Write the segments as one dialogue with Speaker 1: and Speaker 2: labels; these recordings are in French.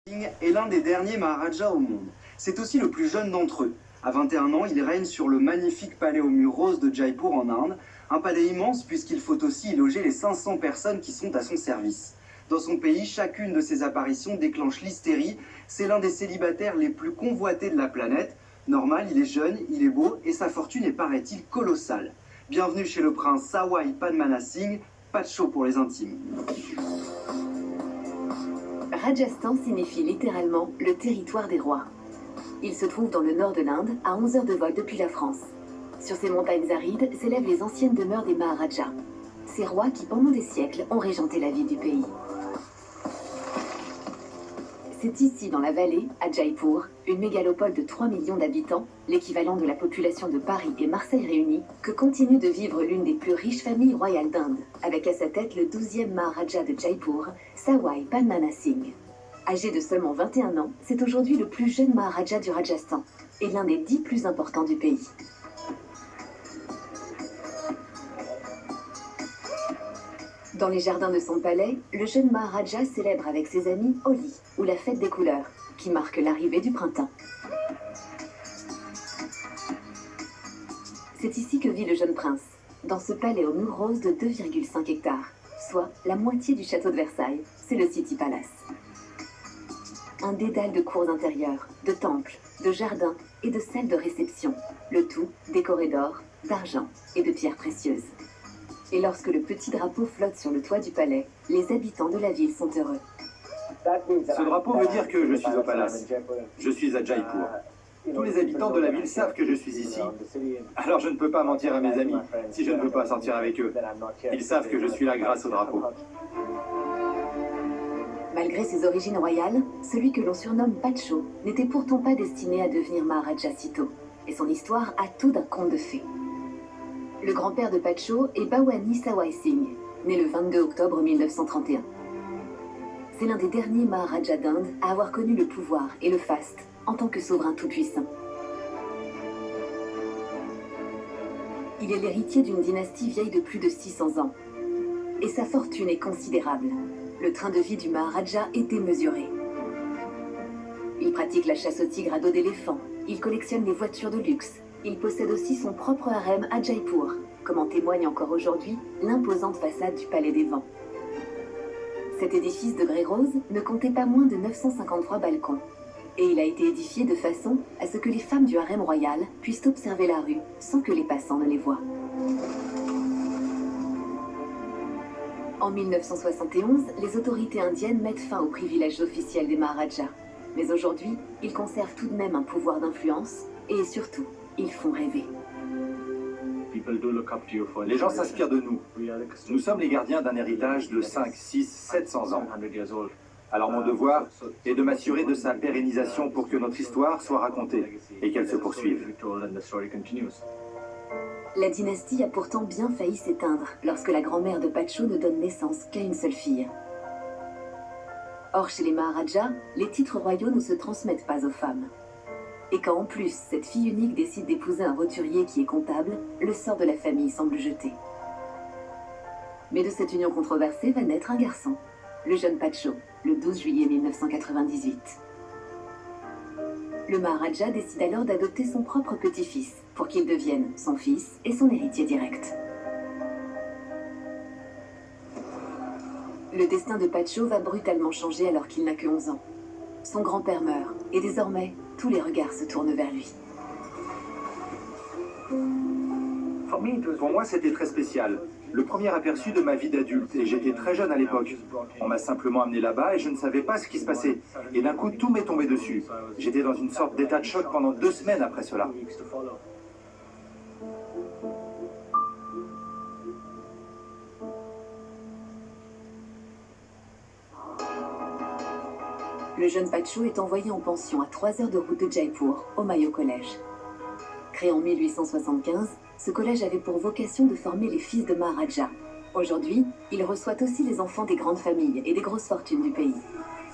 Speaker 1: Est l'un des derniers Maharajas au monde. C'est aussi le plus jeune d'entre eux. À 21 ans, il règne sur le magnifique palais aux murs roses de Jaipur en Inde. Un palais immense puisqu'il faut aussi y loger les 500 personnes qui sont à son service. Dans son pays, chacune de ses apparitions déclenche l'hystérie. C'est l'un des célibataires les plus convoités de la planète. Normal, il est jeune, il est beau et sa fortune est, paraît-il, colossale. Bienvenue chez le prince Sawai Padmana Singh, pas de show pour les intimes.
Speaker 2: Rajasthan signifie littéralement le territoire des rois. Il se trouve dans le nord de l'Inde, à 11 heures de vol depuis la France. Sur ces montagnes arides s'élèvent les anciennes demeures des Maharajas, ces rois qui pendant des siècles ont régenté la vie du pays. C'est ici, dans la vallée, à Jaipur, une mégalopole de 3 millions d'habitants, l'équivalent de la population de Paris et Marseille réunis, que continue de vivre l'une des plus riches familles royales d'Inde, avec à sa tête le 12e Maharaja de Jaipur, Sawai Padmana Singh. Âgé de seulement 21 ans, c'est aujourd'hui le plus jeune Maharaja du Rajasthan, et l'un des 10 plus importants du pays. Dans les jardins de son palais, le jeune Maharaja célèbre avec ses amis Holi, ou la fête des couleurs, qui marque l'arrivée du printemps. C'est ici que vit le jeune prince, dans ce palais aux murs roses de 2,5 hectares, soit la moitié du château de Versailles, c'est le City Palace. Un dédale de cours intérieures, de temples, de jardins et de salles de réception, le tout décoré d'or, d'argent et de pierres précieuses. Et lorsque le petit drapeau flotte sur le toit du palais, les habitants de la ville sont heureux.
Speaker 3: Ce drapeau veut dire que je suis au palace. Je suis à Jaipur. Tous les habitants de la ville savent que je suis ici. Alors je ne peux pas mentir à mes amis si je ne veux pas sortir avec eux. Ils savent que je suis là grâce au drapeau.
Speaker 2: Malgré ses origines royales, celui que l'on surnomme Pacho n'était pourtant pas destiné à devenir Maharaja si tôt. Et son histoire a tout d'un conte de fées. Le grand-père de Pacho est Bhawani Sawai Singh, né le 22 octobre 1931. C'est l'un des derniers Maharajas d'Inde à avoir connu le pouvoir et le faste en tant que souverain tout-puissant. Il est l'héritier d'une dynastie vieille de plus de 600 ans. Et sa fortune est considérable. Le train de vie du Maharaja est démesuré. Il pratique la chasse au tigre à dos d'éléphant, il collectionne les voitures de luxe. Il possède aussi son propre harem à Jaipur, comme en témoigne encore aujourd'hui l'imposante façade du Palais des Vents. Cet édifice de grès rose ne comptait pas moins de 953 balcons, et il a été édifié de façon à ce que les femmes du harem royal puissent observer la rue sans que les passants ne les voient. En 1971, les autorités indiennes mettent fin aux privilèges officiels des Maharajas, mais aujourd'hui, ils conservent tout de même un pouvoir d'influence et surtout, ils font rêver.
Speaker 3: Les gens s'inspirent de nous. Nous sommes les gardiens d'un héritage de 5, 6, 700 ans. Alors mon devoir est de m'assurer de sa pérennisation pour que notre histoire soit racontée et qu'elle se poursuive.
Speaker 2: La dynastie a pourtant bien failli s'éteindre lorsque la grand-mère de Pacho ne donne naissance qu'à une seule fille. Or, chez les Maharajas, les titres royaux ne se transmettent pas aux femmes. Et quand en plus, cette fille unique décide d'épouser un roturier qui est comptable, le sort de la famille semble jeté. Mais de cette union controversée va naître un garçon, le jeune Pacho, le 12 juillet 1998. Le Maharaja décide alors d'adopter son propre petit-fils, pour qu'il devienne son fils et son héritier direct. Le destin de Pacho va brutalement changer alors qu'il n'a que 11 ans. Son grand-père meurt, et désormais, tous les regards se tournent vers lui.
Speaker 3: Pour moi, c'était très spécial. Le premier aperçu de ma vie d'adulte, et j'étais très jeune à l'époque. On m'a simplement amené là-bas et je ne savais pas ce qui se passait. Et d'un coup, tout m'est tombé dessus. J'étais dans une sorte d'état de choc pendant 2 semaines après cela.
Speaker 2: Le jeune Pacho est envoyé en pension à 3 heures de route de Jaipur, au Mayo College. Créé en 1875, ce collège avait pour vocation de former les fils de Maharaja. Aujourd'hui, il reçoit aussi les enfants des grandes familles et des grosses fortunes du pays.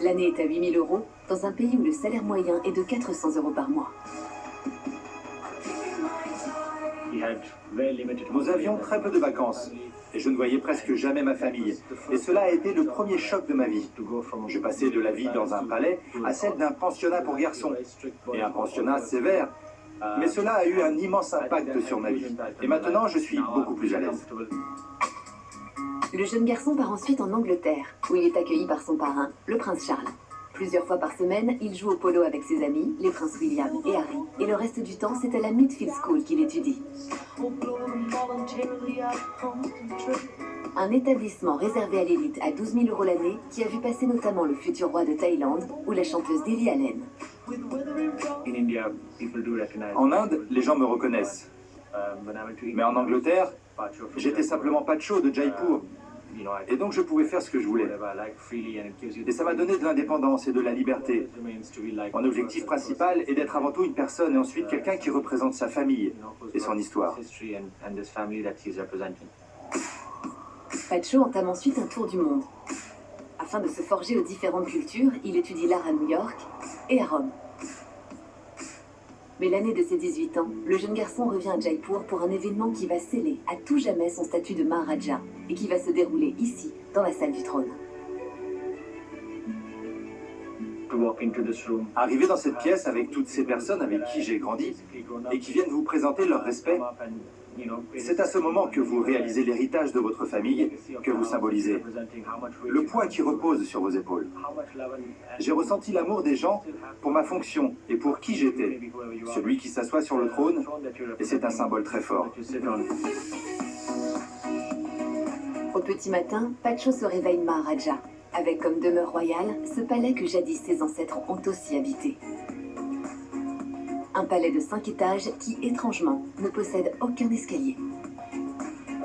Speaker 2: L'année est à 8 000 € dans un pays où le salaire moyen est de 400 € par mois.
Speaker 3: Nous avions très peu de vacances. et je ne voyais presque jamais ma famille. Et cela a été le premier choc de ma vie. Je passais de la vie dans un palais à celle d'un pensionnat pour garçons. Et un pensionnat sévère. Mais cela a eu un immense impact sur ma vie. Et maintenant, je suis beaucoup plus à l'aise.
Speaker 2: Le jeune garçon part ensuite en Angleterre, où il est accueilli par son parrain, le prince Charles. Plusieurs fois par semaine, il joue au polo avec ses amis, les princes William et Harry. Et le reste du temps, c'est à la Midfield School qu'il étudie. Un établissement réservé à l'élite à 12 000 € l'année, qui a vu passer notamment le futur roi de Thaïlande ou la chanteuse Lily Allen.
Speaker 3: En Inde, les gens me reconnaissent. Mais en Angleterre, j'étais simplement Pacho de Jaipur. Et donc je pouvais faire ce que je voulais. Et ça m'a donné de l'indépendance et de la liberté. Mon objectif principal est d'être avant tout une personne et ensuite quelqu'un qui représente sa famille et son histoire.
Speaker 2: Pacho entame ensuite un tour du monde. Afin de se forger aux différentes cultures, il étudie l'art à New York et à Rome. Mais l'année de ses 18 ans, le jeune garçon revient à Jaipur pour un événement qui va sceller à tout jamais son statut de Maharaja et qui va se dérouler ici, dans la salle du trône.
Speaker 3: Arriver dans cette pièce avec toutes ces personnes avec qui j'ai grandi et qui viennent vous présenter leur respect, c'est à ce moment que vous réalisez l'héritage de votre famille, que vous symbolisez, le poids qui repose sur vos épaules. J'ai ressenti l'amour des gens pour ma fonction et pour qui j'étais, celui qui s'assoit sur le trône, et c'est un symbole très fort.
Speaker 2: Au petit matin, Pacho se réveille Maharaja, avec comme demeure royale ce palais que jadis ses ancêtres ont aussi habité. Un palais de 5 étages qui, étrangement, ne possède aucun escalier.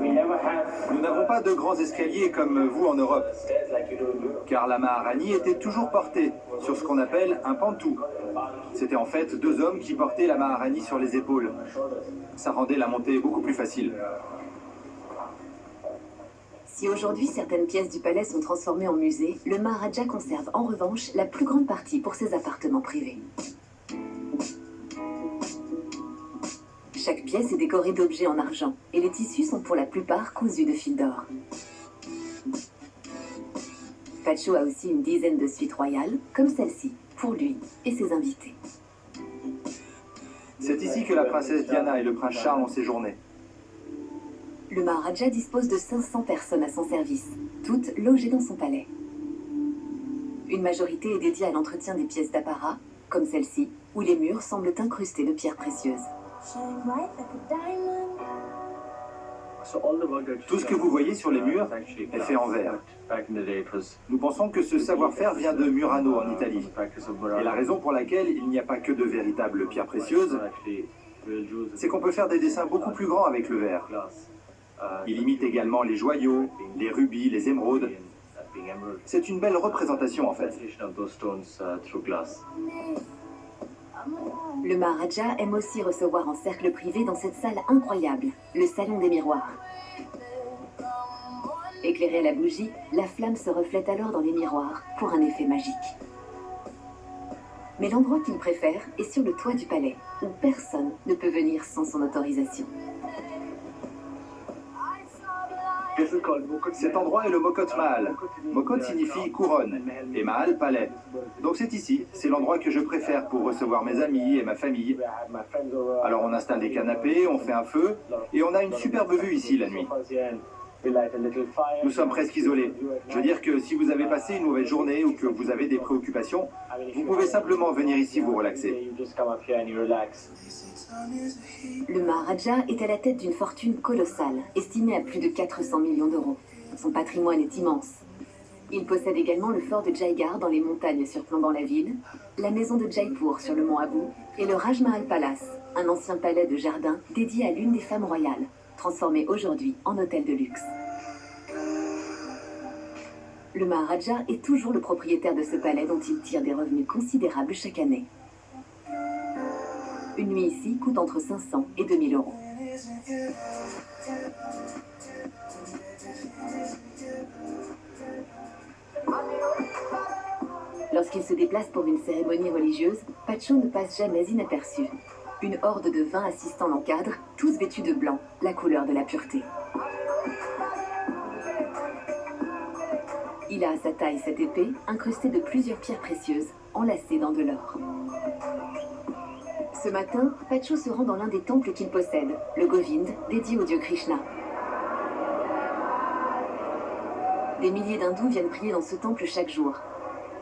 Speaker 3: Nous n'avons pas de grands escaliers comme vous en Europe, car la Maharani était toujours portée sur ce qu'on appelle un pantou. C'était en fait 2 hommes qui portaient la Maharani sur les épaules. Ça rendait la montée beaucoup plus facile.
Speaker 2: Si aujourd'hui certaines pièces du palais sont transformées en musée, le Maharaja conserve en revanche la plus grande partie pour ses appartements privés. Chaque pièce est décorée d'objets en argent, et les tissus sont pour la plupart cousus de fil d'or. Pacho a aussi une dizaine de suites royales, comme celle-ci, pour lui et ses invités.
Speaker 3: C'est ici que la princesse Diana et le prince Charles ont séjourné.
Speaker 2: Le Maharaja dispose de 500 personnes à son service, toutes logées dans son palais. Une majorité est dédiée à l'entretien des pièces d'apparat, comme celle-ci, où les murs semblent incrustés de pierres précieuses.
Speaker 3: Tout ce que vous voyez sur les murs est fait en verre. Nous pensons que ce savoir-faire vient de Murano en Italie. Et la raison pour laquelle il n'y a pas que de véritables pierres précieuses, c'est qu'on peut faire des dessins beaucoup plus grands avec le verre. Il imite également les joyaux, les rubis, les émeraudes. C'est une belle représentation en fait.
Speaker 2: Le Maharaja aime aussi recevoir en cercle privé dans cette salle incroyable, le salon des miroirs. Éclairée à la bougie, la flamme se reflète alors dans les miroirs pour un effet magique. Mais l'endroit qu'il préfère est sur le toit du palais, où personne ne peut venir sans son autorisation.
Speaker 3: Cet endroit est le Mokot Mahal. Mokot signifie couronne et Mahal palais. Donc c'est ici, c'est l'endroit que je préfère pour recevoir mes amis et ma famille. Alors on installe des canapés, on fait un feu et on a une superbe vue ici la nuit. Nous sommes presque isolés. Je veux dire que si vous avez passé une mauvaise journée ou que vous avez des préoccupations, vous pouvez simplement venir ici vous relaxer.
Speaker 2: Le Maharaja est à la tête d'une fortune colossale, estimée à plus de 400 millions d'euros. Son patrimoine est immense. Il possède également le fort de Jaigarh dans les montagnes surplombant la ville, la maison de Jaipur sur le mont Abu et le Raj Mahal Palace, un ancien palais de jardin dédié à l'une des femmes royales, transformé aujourd'hui en hôtel de luxe. Le Maharaja est toujours le propriétaire de ce palais dont il tire des revenus considérables chaque année. Une nuit ici coûte entre 500 et 2000 euros. Lorsqu'il se déplace pour une cérémonie religieuse, Pacho ne passe jamais inaperçu. Une horde de 20 assistants l'encadre, tous vêtus de blanc, la couleur de la pureté. Il a à sa taille cette épée, incrustée de plusieurs pierres précieuses, enlacées dans de l'or. Ce matin, Pacho se rend dans l'un des temples qu'il possède, le Govind, dédié au dieu Krishna. Des milliers d'hindous viennent prier dans ce temple chaque jour.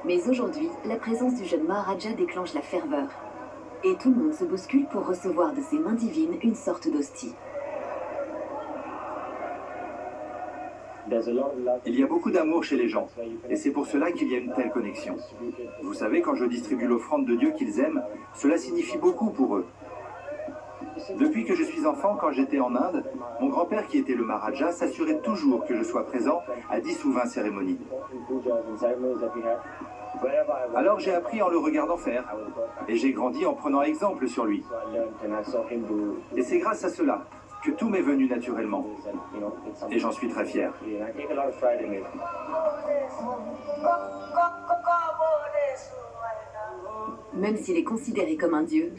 Speaker 2: Mais aujourd'hui, la présence du jeune Maharaja déclenche la ferveur. Et tout le monde se bouscule pour recevoir de ses mains divines une sorte d'hostie.
Speaker 3: Il y a beaucoup d'amour chez les gens, et c'est pour cela qu'il y a une telle connexion. Vous savez, quand je distribue l'offrande de Dieu qu'ils aiment, cela signifie beaucoup pour eux. Depuis que je suis enfant, quand j'étais en Inde, mon grand-père qui était le Maharaja s'assurait toujours que je sois présent à 10 ou 20 cérémonies. Alors j'ai appris en le regardant faire, et j'ai grandi en prenant exemple sur lui. Et c'est grâce à cela que tout m'est venu naturellement, et j'en suis très fier.
Speaker 2: Même s'il est considéré comme un dieu,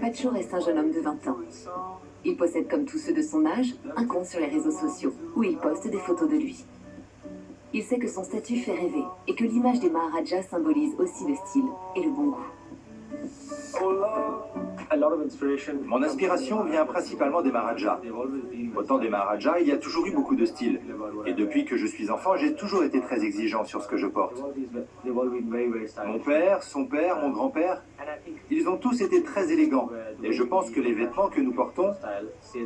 Speaker 2: Pacho reste un jeune homme de 20 ans. Il possède, comme tous ceux de son âge, un compte sur les réseaux sociaux, où il poste des photos de lui. Il sait que son statut fait rêver, et que l'image des Maharajas symbolise aussi le style et le bon goût.
Speaker 3: Mon inspiration vient principalement des Maharajas. Autant des Maharajas, il y a toujours eu beaucoup de styles. Et depuis que je suis enfant, j'ai toujours été très exigeant sur ce que je porte. Mon père, son père, mon grand-père, ils ont tous été très élégants. Et je pense que les vêtements que nous portons,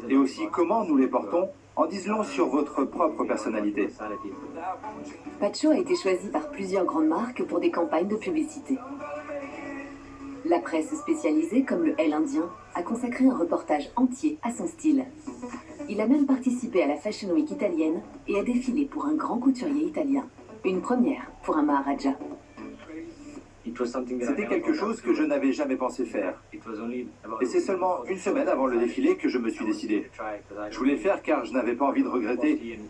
Speaker 3: et aussi comment nous les portons, en disent long sur votre propre personnalité.
Speaker 2: Pacho a été choisi par plusieurs grandes marques pour des campagnes de publicité. La presse spécialisée, comme le Elle Indien, a consacré un reportage entier à son style. Il a même participé à la Fashion Week italienne et a défilé pour un grand couturier italien. Une première pour un Maharaja.
Speaker 3: C'était quelque chose que je n'avais jamais pensé faire. Et c'est seulement une semaine avant le défilé que je me suis décidé. Je voulais le faire car je n'avais pas envie de regretter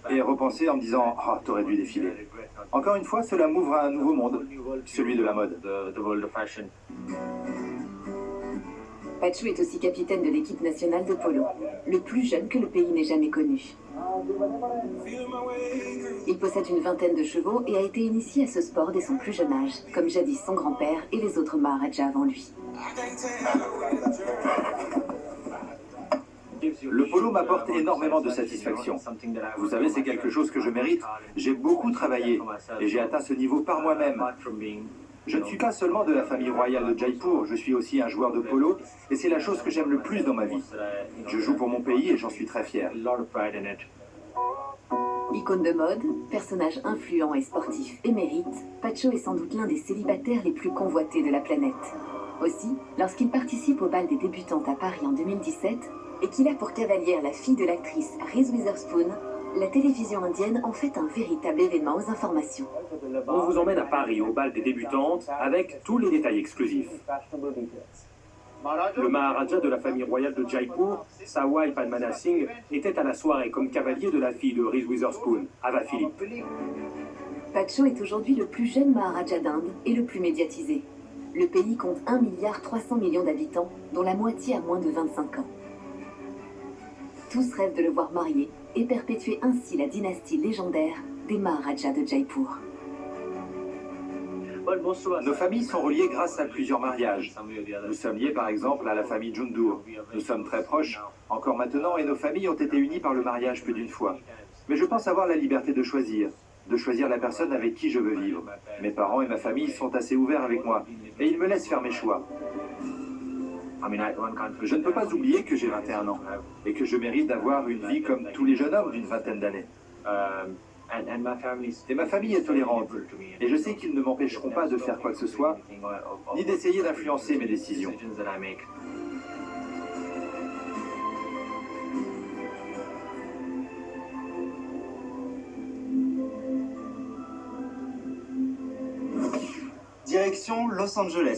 Speaker 3: et repenser en me disant « Ah, t'aurais dû défiler ». Encore une fois, cela m'ouvre à un nouveau monde, celui de la mode.
Speaker 2: Pacho est aussi capitaine de l'équipe nationale de polo, le plus jeune que le pays n'ait jamais connu. Il possède une vingtaine de chevaux et a été initié à ce sport dès son plus jeune âge, comme jadis son grand-père et les autres Maharajas avant lui.
Speaker 3: Le polo m'apporte énormément de satisfaction. Vous savez, c'est quelque chose que je mérite. J'ai beaucoup travaillé et j'ai atteint ce niveau par moi-même. Je ne suis pas seulement de la famille royale de Jaipur, je suis aussi un joueur de polo et c'est la chose que j'aime le plus dans ma vie. Je joue pour mon pays et j'en suis très fier.
Speaker 2: Icône de mode, personnage influent et sportif émérite, Pacho est sans doute l'un des célibataires les plus convoités de la planète. Aussi, lorsqu'il participe au bal des débutantes à Paris en 2017 et qu'il a pour cavalière la fille de l'actrice Reese Witherspoon, la télévision indienne en fait un véritable événement aux informations.
Speaker 4: On vous emmène à Paris au bal des débutantes avec tous les détails exclusifs. Le Maharaja de la famille royale de Jaipur, Sawai Padmana Singh, était à la soirée comme cavalier de la fille de Reese Witherspoon, Ava Philippe.
Speaker 2: Pacho est aujourd'hui le plus jeune Maharaja d'Inde et le plus médiatisé. Le pays compte 1,3 milliard d'habitants, dont la moitié a moins de 25 ans. Tous rêvent de le voir marié et perpétuer ainsi la dynastie légendaire des Maharajas de Jaipur.
Speaker 3: Nos familles sont reliées grâce à plusieurs mariages. Nous sommes liés par exemple à la famille Jundur. Nous sommes très proches encore maintenant et nos familles ont été unies par le mariage plus d'une fois. Mais je pense avoir la liberté de choisir la personne avec qui je veux vivre. Mes parents et ma famille sont assez ouverts avec moi et ils me laissent faire mes choix. Je ne peux pas oublier que j'ai 21 ans et que je mérite d'avoir une vie comme tous les jeunes hommes d'une vingtaine d'années. Et ma famille est tolérante et je sais qu'ils ne m'empêcheront pas de faire quoi que ce soit, ni d'essayer d'influencer mes décisions.
Speaker 1: Direction Los Angeles.